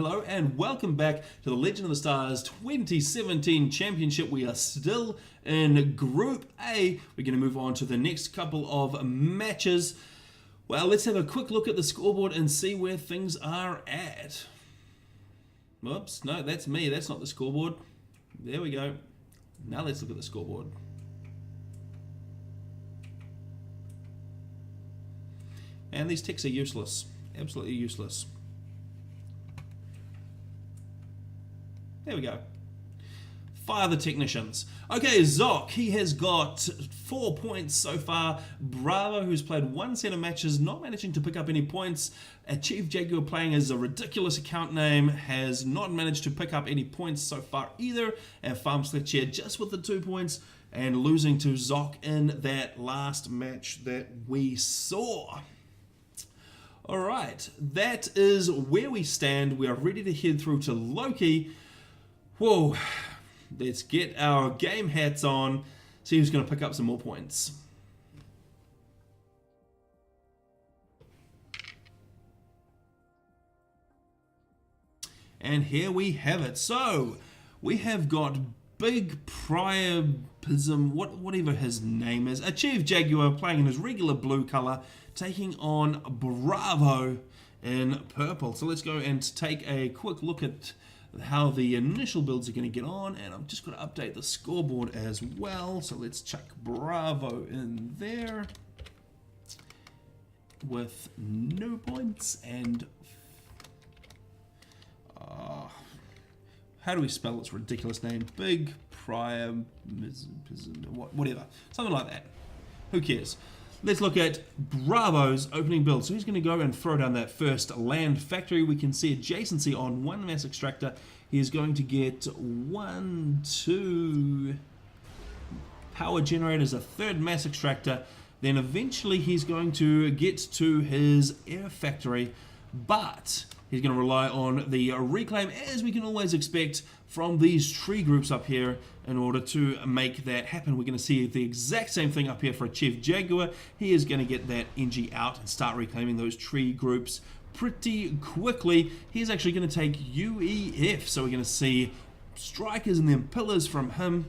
Hello and welcome back to the Legend of the Stars 2017 Championship. We are still in Group A. We're going to move on to the next couple of matches. Well, let's have a quick look at the scoreboard and see where things are at. Whoops, no, that's me. That's not the scoreboard. There we go. Now let's look at the scoreboard. And these ticks are useless. Absolutely useless. There we go. Fire the technicians. Okay, Zoc, he has got 4 points so far. Bravo, who's played one set of matches, not managing to pick up any points. Chief Jaguar, playing as a ridiculous account name, has not managed to pick up any points so far either. And Farm Sledgehammer just with the 2 points and losing to Zoc in that last match that we saw. Alright, that is where we stand. We are ready to head through to Loki. Whoa, let's get our game hats on, see who's going to pick up some more points. And here we have it. So, we have got Big Priapism, whatever his name is, a Chief Jaguar playing in his regular blue colour, taking on Bravo in purple. So let's go and take a quick look at how the initial builds are going to get on, and I'm just going to update the scoreboard as well. So let's chuck Bravo in there with no points, and how do we spell this ridiculous name? Big Priapism, whatever, something like that. Who cares? Let's look at Bravo's opening build. So he's going to go and throw down that first land factory. We can see adjacency on one mass extractor. He is going to get 2 power generators, a third mass extractor. Then eventually he's going to get to his air factory. But he's going to rely on the reclaim, as we can always expect from these tree groups up here, in order to make that happen. We're going to see the exact same thing up here for a Chief Jaguar. He is going to get that NG out and start reclaiming those tree groups pretty quickly. He's actually going to take UEF, so we're going to see strikers and then pillars from him.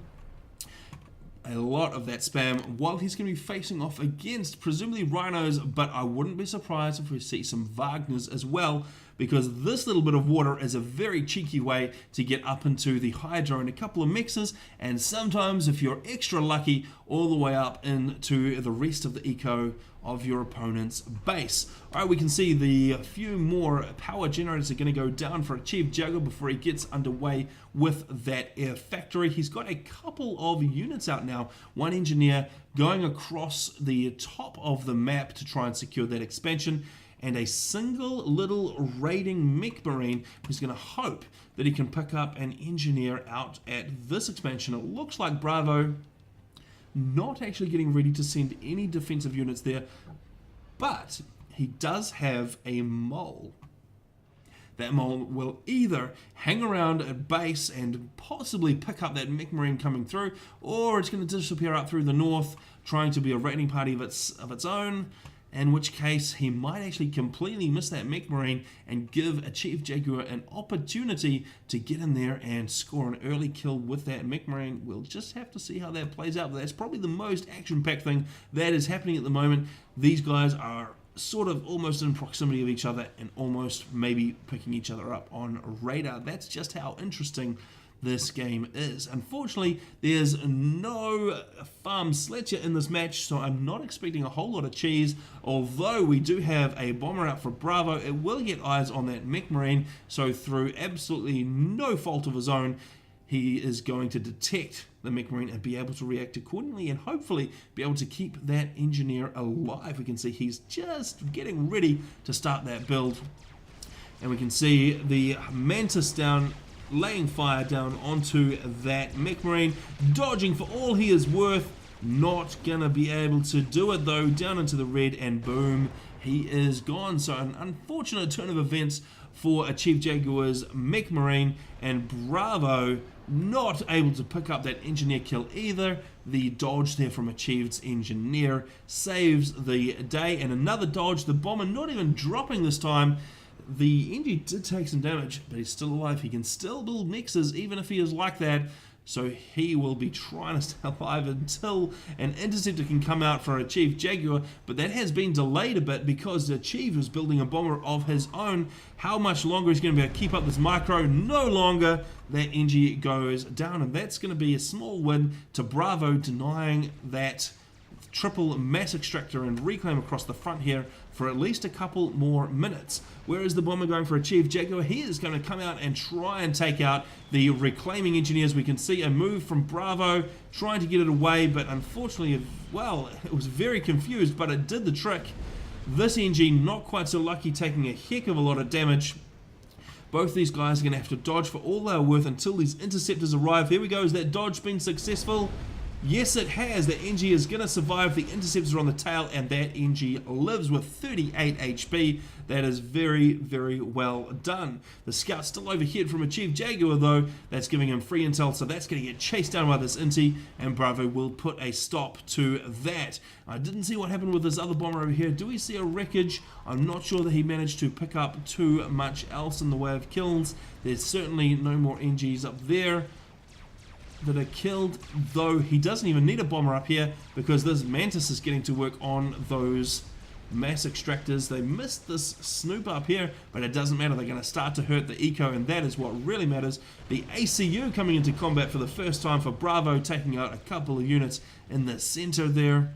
A lot of that spam, while he's going to be facing off against presumably rhinos, but I wouldn't be surprised if we see some Wagners as well, because this little bit of water is a very cheeky way to get up into the Hydra and a couple of mixers, and sometimes if you're extra lucky, all the way up into the rest of the eco of your opponent's base. Alright, we can see the few more power generators are going to go down for a Chief Jaguar before he gets underway with that air factory. He's got a couple of units out now, one engineer going across the top of the map to try and secure that expansion, and a single little raiding mech marine who's going to hope that he can pick up an engineer out at this expansion. It looks like Bravo not actually getting ready to send any defensive units there, but he does have a mole. That mole will either hang around at base and possibly pick up that mech marine coming through, or it's going to disappear up through the north, trying to be a raiding party of its own, in which case he might actually completely miss that mech marine and give a Chief Jaguar an opportunity to get in there and score an early kill with that mech marine. We'll just have to see how that plays out, but that's probably the most action-packed thing that is happening at the moment. These guys are sort of almost in proximity of each other and almost maybe picking each other up on radar. That's just how interesting this game is. Unfortunately, there's no Farm Sledgehammer in this match, so I'm not expecting a whole lot of cheese. Although we do have a bomber out for Bravo, it will get eyes on that mech marine, so through absolutely no fault of his own, he is going to detect the mech marine and be able to react accordingly and hopefully be able to keep that engineer alive. We can see he's just getting ready to start that build, and we can see the Mantis down, laying fire down onto that mech marine, dodging for all he is worth. Not gonna be able to do it though, down into the red, and boom, he is gone. So an unfortunate turn of events for a Chief Jaguar's mech marine, and Bravo not able to pick up that engineer kill either. The dodge there from Achieved's engineer saves the day, and another dodge, the bomber not even dropping this time. the NG did take some damage, but he's still alive. He can still build nexus even if he is like that. So he will be trying to stay alive until an interceptor can come out for Achieve Jaguar, but that has been delayed a bit because Achieve was building a bomber of his own. How much longer is going to be able to keep up this micro? No longer. That NG goes down, and that's going to be a small win to Bravo, denying that triple mass extractor and reclaim across the front here for at least a couple more minutes. Whereas the bomber going for Achieve Jaguar, he is going to come out and try and take out the reclaiming engineers. We can see a move from Bravo trying to get it away, but unfortunately, well, it was very confused, but it did the trick. This NG not quite so lucky, taking a heck of a lot of damage. Both these guys are going to have to dodge for all they're worth until these interceptors arrive. Here we go. Has that dodge been successful? Yes, it has. The NG is going to survive. The interceptors are on the tail, and that NG lives with 38 HP. That is very, very well done. The scout's still overhead from Achieve Jaguar, though. That's giving him free intel, so that's going to get chased down by this Inti, and Bravo will put a stop to that. I didn't see what happened with this other bomber over here. Do we see a wreckage? I'm not sure that he managed to pick up too much else in the way of kills. There's certainly no more NGs up there that are killed, though he doesn't even need a bomber up here because this Mantis is getting to work on those mass extractors. They missed this Snoop up here, but it doesn't matter. They're going to start to hurt the eco, and that is what really matters. The ACU coming into combat for the first time for Bravo, taking out a couple of units in the center there.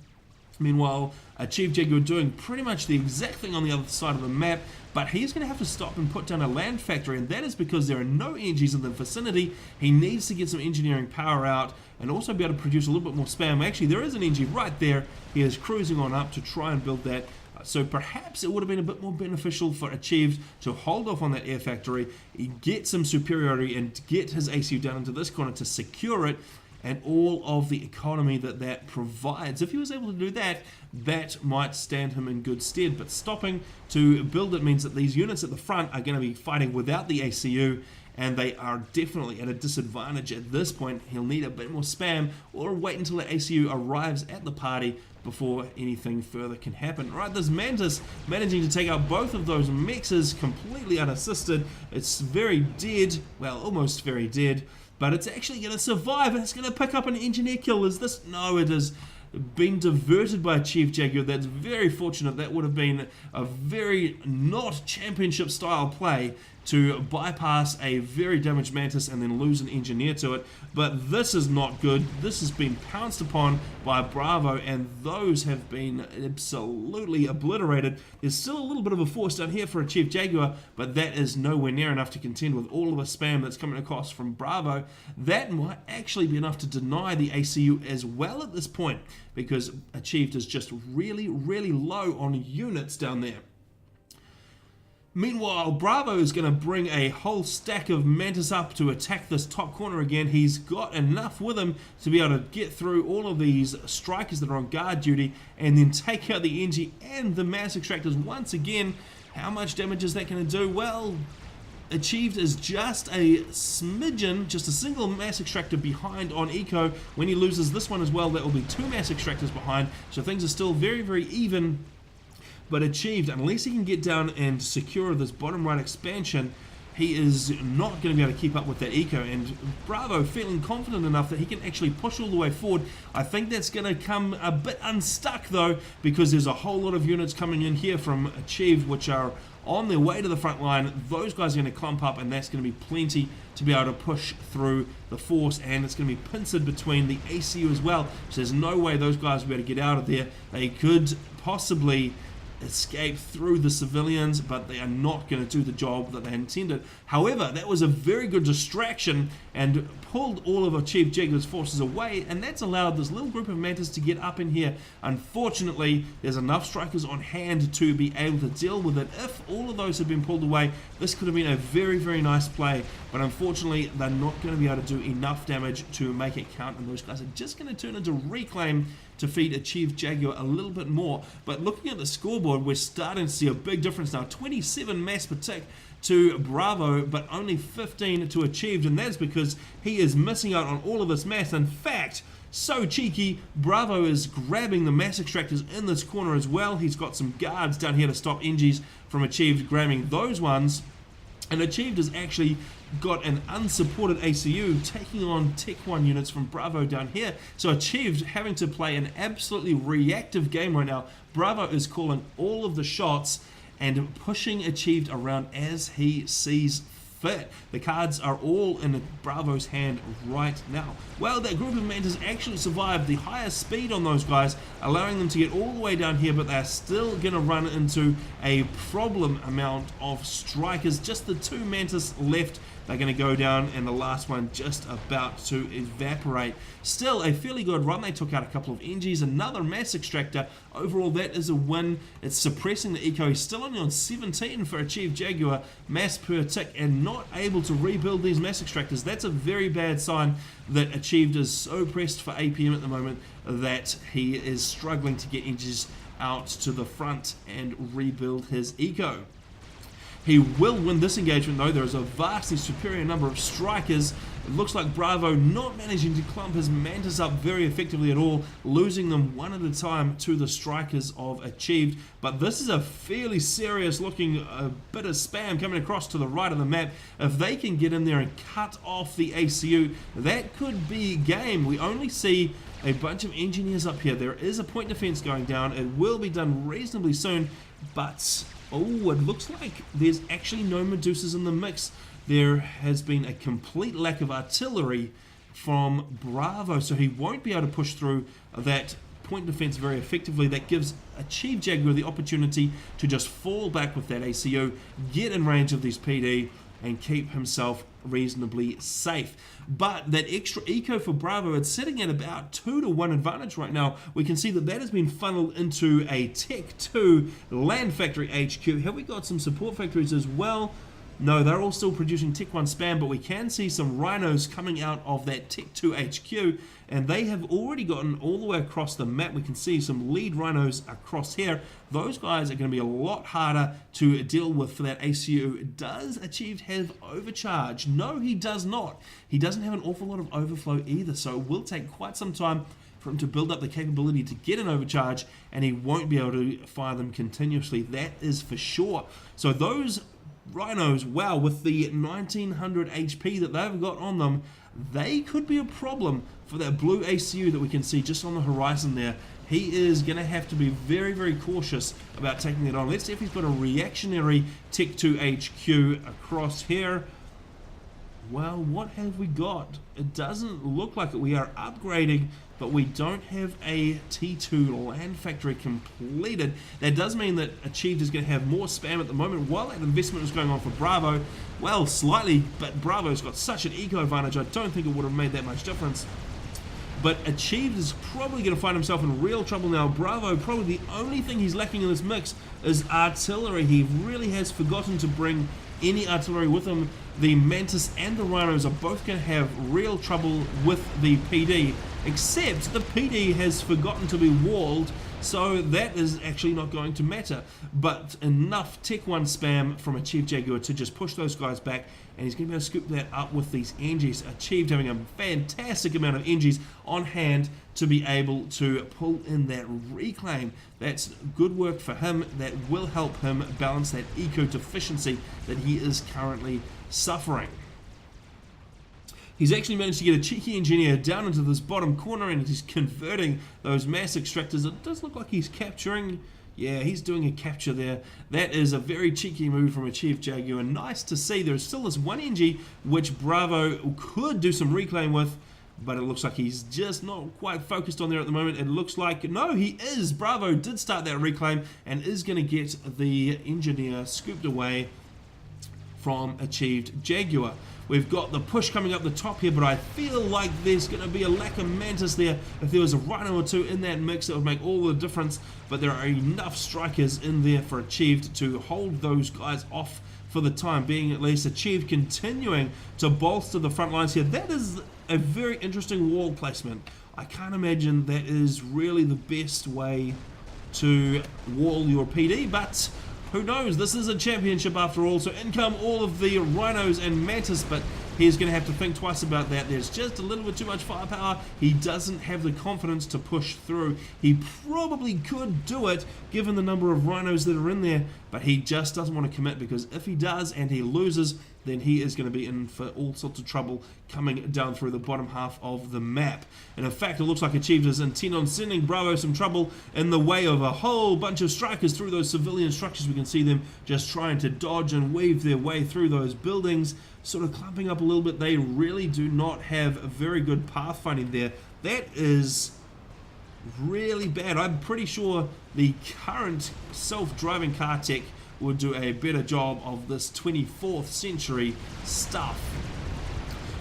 Meanwhile, Achieve Jaguar doing pretty much the exact thing on the other side of the map, but he's going to have to stop and put down a land factory, and that is because there are no NGs in the vicinity. He needs to get some engineering power out and also be able to produce a little bit more spam. Actually, there is an NG right there. He is cruising on up to try and build that. So perhaps it would have been a bit more beneficial for Achieved to hold off on that air factory, get some superiority, and get his ACU down into this corner to secure it, and all of the economy that that provides. If he was able to do that, that might stand him in good stead. But stopping to build it means that these units at the front are going to be fighting without the ACU, and they are definitely at a disadvantage at this point. He'll need a bit more spam or wait until the ACU arrives at the party before anything further can happen. Right, this Mantis managing to take out both of those mexes completely unassisted. It's very dead, well, almost very dead, but it's actually going to survive, and it's going to pick up an engineer kill. Is this? No, it has been diverted by Chief Jaguar. That's very fortunate. That would have been a very not championship style play to bypass a very damaged Mantis and then lose an engineer to it. But this is not good. This has been pounced upon by Bravo, and those have been absolutely obliterated. There's still a little bit of a force down here for a Chief Jaguar, but that is nowhere near enough to contend with all of the spam that's coming across from Bravo. That might actually be enough to deny the ACU as well at this point, because Achieved is just really, really low on units down there. Meanwhile, Bravo is going to bring a whole stack of Mantis up to attack this top corner again. He's got enough with him to be able to get through all of these strikers that are on guard duty and then take out the NG and the mass extractors once again. How much damage is that going to do? Well, Achieved is just a smidgen, just a single mass extractor behind on eco. When he loses this one as well, that will be 2 mass extractors behind. So things are still very, very even. But Achieved, unless he can get down and secure this bottom right expansion, he is not going to be able to keep up with that eco. And Bravo feeling confident enough that he can actually push all the way forward. I think that's going to come a bit unstuck though, because there's a whole lot of units coming in here from Achieved which are on their way to the front line. Those guys are going to clump up, and that's going to be plenty to be able to push through the force, and it's going to be pincered between the ACU as well. So there's no way those guys will be able to get out of there. They could possibly escape through the civilians, but they are not going to do the job that they intended. However, that was a very good distraction and pulled all of Chief Jaguar's forces away, and that's allowed this little group of Mantis to get up in here. Unfortunately, there's enough strikers on hand to be able to deal with it. If all of those had been pulled away, this could have been a very, very nice play, but unfortunately, they're not going to be able to do enough damage to make it count, and those guys are just going to turn into reclaim to feed Achieve Jaguar a little bit more. But looking at the scoreboard, we're starting to see a big difference now. 27 mass per tick to Bravo, but only 15 to Achieved, and that's because he is missing out on all of this mass. In fact, So cheeky. Bravo is grabbing the mass extractors in this corner as well. He's got some guards down here to stop NGs from Achieved grabbing those ones. And Achieved has actually got an unsupported ACU taking on Tech 1 units from Bravo down here. So Achieved having to play an absolutely reactive game right now. Bravo is calling all of the shots and pushing Achieved around as he sees fit. The cards are all in Bravo's hand right now. Well, that group of Mantas actually survived the highest speed on those guys, allowing them to get all the way down here, but they're still going to run into a problem amount of strikers. Just the 2 Mantas left. They're going to go down, and the last one just about to evaporate. Still, a fairly good run. They took out a couple of NGs, another mass extractor. Overall, that is a win. It's suppressing the eco. He's still only on 17 for Achieved Jaguar, mass per tick, and not able to rebuild these mass extractors. That's a very bad sign that Achieved is so pressed for APM at the moment that he is struggling to get NGs out to the front and rebuild his eco. He will win this engagement though. There is a vastly superior number of strikers. It looks like Bravo not managing to clump his Mantas up very effectively at all, losing them one at a time to the strikers of Achieved. But this is a fairly serious looking bit of spam coming across to the right of the map. If they can get in there and cut off the ACU, that could be game. We only see a bunch of engineers up here. There is a point defense going down. It will be done reasonably soon, but oh, it looks like there's actually no Medusas in the mix. There has been a complete lack of artillery from Bravo, so he won't be able to push through that point defense very effectively. That gives Achieved Jaguar the opportunity to just fall back with that ACO, get in range of these PD, and keep himself reasonably safe. But that extra eco for Bravo, it's sitting at about 2-to-1 advantage right now. We can see that that has been funneled into a Tech 2 land factory HQ. Have we got some support factories as well? No, they're all still producing Tech 1 spam, but we can see some rhinos coming out of that Tech 2 HQ, and they have already gotten all the way across the map. We can see some lead rhinos across here. Those guys are going to be a lot harder to deal with for that ACU. Does Achieved have overcharge? No, he does not. He doesn't have an awful lot of overflow either, so it will take quite some time for him to build up the capability to get an overcharge, and he won't be able to fire them continuously. That is for sure. So those rhinos, wow, with the 1900 HP that they've got on them, they could be a problem for that blue ACU that we can see just on the horizon there. He is going to have to be very, very cautious about taking it on. Let's see if he's got a reactionary Tech 2 HQ across here. Well, what have we got? It doesn't look like it. We are upgrading, but we don't have a T2 land factory completed. That does mean that Achieved is going to have more spam at the moment while that investment is going on for Bravo. Well, slightly, but Bravo's got such an eco advantage, I don't think it would have made that much difference. But Achieved is probably going to find himself in real trouble now. Bravo, probably the only thing he's lacking in this mix is artillery. He really has forgotten to bring any artillery with him. The Mantis and the Rhinos are both going to have real trouble with the PD, except the PD has forgotten to be walled, so that is actually not going to matter. But enough Tech 1 spam from Achieved Jaguar to just push those guys back, and he's going to be able to scoop that up with these NGs. Achieved having a fantastic amount of NGs on hand to be able to pull in that reclaim. That's good work for him. That will help him balance that eco deficiency that he is currently suffering. He's actually managed to get a cheeky engineer down into this bottom corner, and he's converting those mass extractors. It does look like he's capturing. Yeah, he's doing a capture there. That is a very cheeky move from Achieved Jaguar. Nice to see. There's still this one NG which Bravo could do some reclaim with, but it looks like he's just not quite focused on there at the moment. It looks like, no, he is. Bravo did start that reclaim and is going to get the engineer scooped away from Achieved Jaguar. We've got the push coming up the top here, but I feel like there's going to be a lack of Mantis there. If there was a Rhino or two in that mix, it would make all the difference, but there are enough strikers in there for Achieved to hold those guys off for the time being at least. Achieved continuing to bolster the front lines here. That is a very interesting wall placement. I can't imagine that is really the best way to wall your PD, but who knows? This is a championship after all, so in come all of the Rhinos and Mantis, but he's going to have to think twice about that. There's just a little bit too much firepower. He doesn't have the confidence to push through. He probably could do it given the number of rhinos that are in there, but he just doesn't want to commit, because if he does and he loses, then he is going to be in for all sorts of trouble coming down through the bottom half of the map. And in fact, it looks like Achieved is intent on sending Bravo some trouble in the way of a whole bunch of strikers through those civilian structures. We can see them just trying to dodge and weave their way through those buildings, sort of clumping up a little bit. They really do not have a very good pathfinding there. That is really bad. I'm pretty sure the current self-driving car tech would do a better job of this 24th century stuff.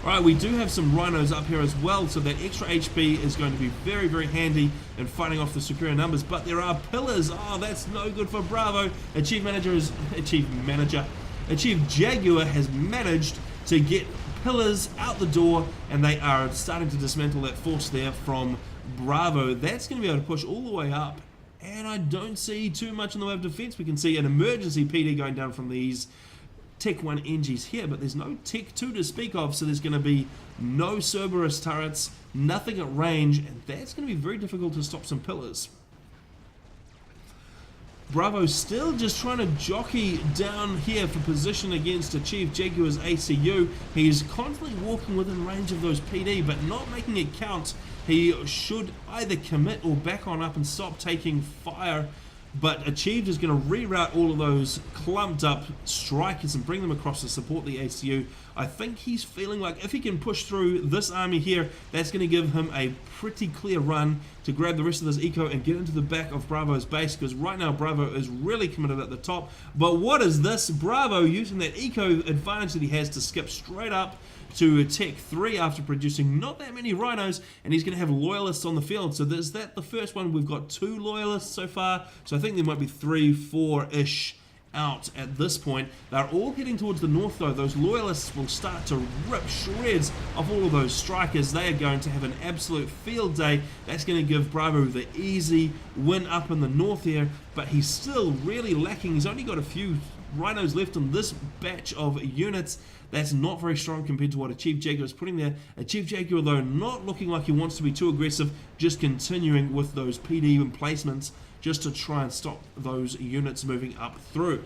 Alright, we do have some rhinos up here as well, so that extra HP is going to be very, very handy in fighting off the superior numbers, but there are pillars. Oh, that's no good for Bravo. Achieved Jaguar has managed to get pillars out the door, and they are starting to dismantle that force there from Bravo. That's going to be able to push all the way up, and I don't see too much in the way of defense. We can see an emergency PD going down from these Tech 1 NGs here, but there's no Tech 2 to speak of, so there's going to be no Cerberus turrets, nothing at range, and that's going to be very difficult to stop some pillars. Bravo still just trying to jockey down here for position against Achieved Jaguar's ACU. He's constantly walking within range of those PD, but not making it count. He should either commit or back on up and stop taking fire. But Achieved is going to reroute all of those clumped up strikers and bring them across to support the ACU. I think he's feeling like if he can push through this army here, that's going to give him a pretty clear run to grab the rest of this eco and get into the back of Bravo's base, because right now Bravo is really committed at the top. But what is this? Bravo using that eco advantage that he has to skip straight up to Tech 3 after producing not that many rhinos, and he's going to have loyalists on the field. So there's that, the first one. We've got 2 loyalists so far, so I think there might be 3, 4-ish out at this point. They're all heading towards the north though. Those loyalists will start to rip shreds of all of those strikers. They are going to have an absolute field day. That's going to give Bravo the easy win up in the north here, but he's still really lacking. He's only got a few rhinos left in this batch of units. That's not very strong compared to what Achieved Jaguar is putting there. Achieved Jaguar, though, not looking like he wants to be too aggressive, just continuing with those PD emplacements just to try and stop those units moving up through.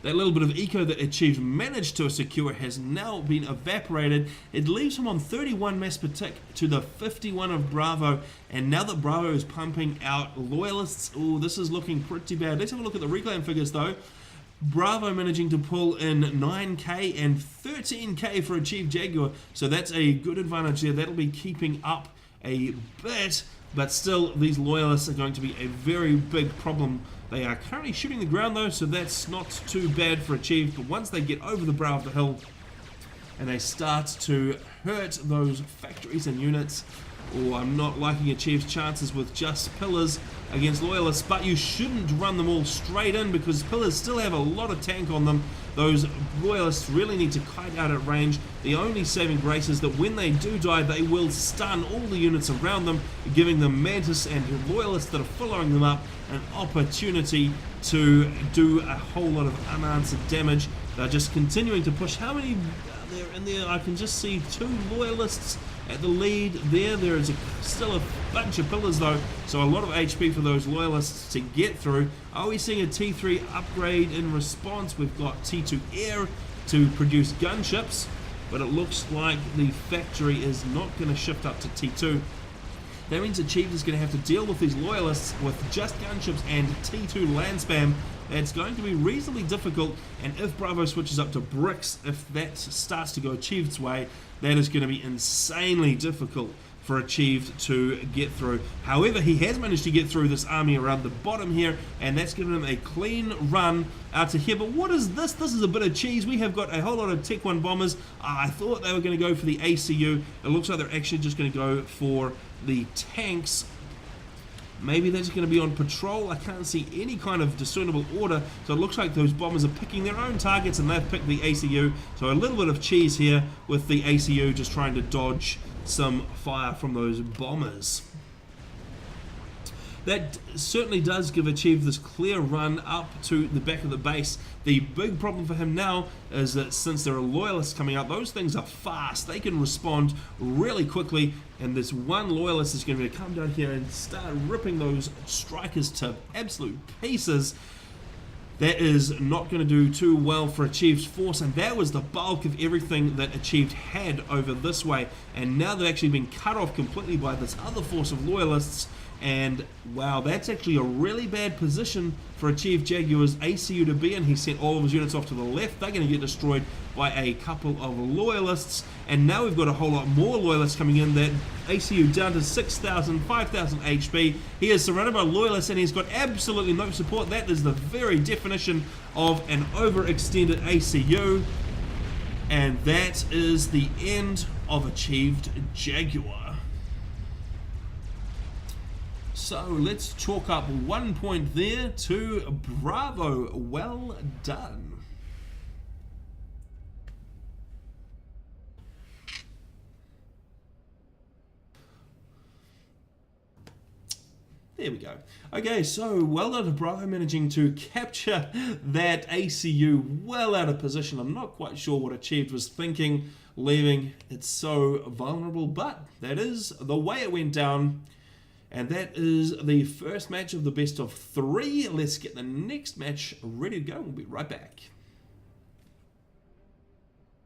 That little bit of eco that Achieved managed to secure has now been evaporated. It leaves him on 31 mass per tick to the 51 of Bravo, and now that Bravo is pumping out loyalists, oh, this is looking pretty bad. Let's have a look at the reclaim figures, though. Bravo managing to pull in 9k and 13k for Achieved Jaguar, so that's a good advantage there. That'll be keeping up a bit, but still these loyalists are going to be a very big problem. They are currently shooting the ground though, so that's not too bad for Achieved, but once they get over the brow of the hill and they start to hurt those factories and units, oh, I'm not liking Achieved's chances with just pillars against loyalists, but you shouldn't run them all straight in because pillars still have a lot of tank on them. Those loyalists really need to kite out at range. The only saving grace is that when they do die, they will stun all the units around them, giving the Mantis and loyalists that are following them up an opportunity to do a whole lot of unanswered damage. They're just continuing to push. How many are there in there? I can just see 2 loyalists at the lead there. There is still a bunch of pillars though, so a lot of HP for those loyalists to get through. Are we seeing a T3 upgrade in response? We've got T2 Air to produce gunships, but it looks like the factory is not going to shift up to T2. That means Achieved is going to have to deal with these loyalists with just gunships and T2 land spam. It's going to be reasonably difficult, and if Bravo switches up to bricks, if that starts to go Achieved's way, that is going to be insanely difficult for Achieved to get through. However, he has managed to get through this army around the bottom here, and that's given him a clean run out to here. But what is this? This is a bit of cheese. We have got a whole lot of Tech 1 bombers. I thought they were going to go for the ACU. It looks like they're actually just going to go for the tanks. Maybe they're just going to be on patrol. I can't see any kind of discernible order, so it looks like those bombers are picking their own targets and they've picked the ACU. So a little bit of cheese here with the ACU just trying to dodge some fire from those bombers. that certainly does give Achieve this clear run up to the back of the base. The big problem for him now is that since there are loyalists coming up, those things are fast. They can respond really quickly, and this one loyalist is going to come down here and start ripping those strikers to absolute pieces. That is not going to do too well for Achieved's force, and that was the bulk of everything that Achieved had over this way. And now they've actually been cut off completely by this other force of loyalists, and wow, that's actually a really bad position for Achieved Jaguar's ACU to be in. He sent all of his units off to the left. They're going to get destroyed by a couple of loyalists, and now we've got a whole lot more loyalists coming in. That ACU down to 6,000, 5,000 HP. He is surrounded by loyalists and he's got absolutely no support. That is the very definition of an overextended ACU, and that is the end of Achieved Jaguar. So let's chalk up 1 point there to Bravo. Well done. There we go. Okay, so well done to Bravo managing to capture that ACU well out of position. I'm not quite sure what Achieved was thinking, leaving it so vulnerable, but that is the way it went down. And that is the first match of the best of 3. Let's get the next match ready to go. We'll be right back.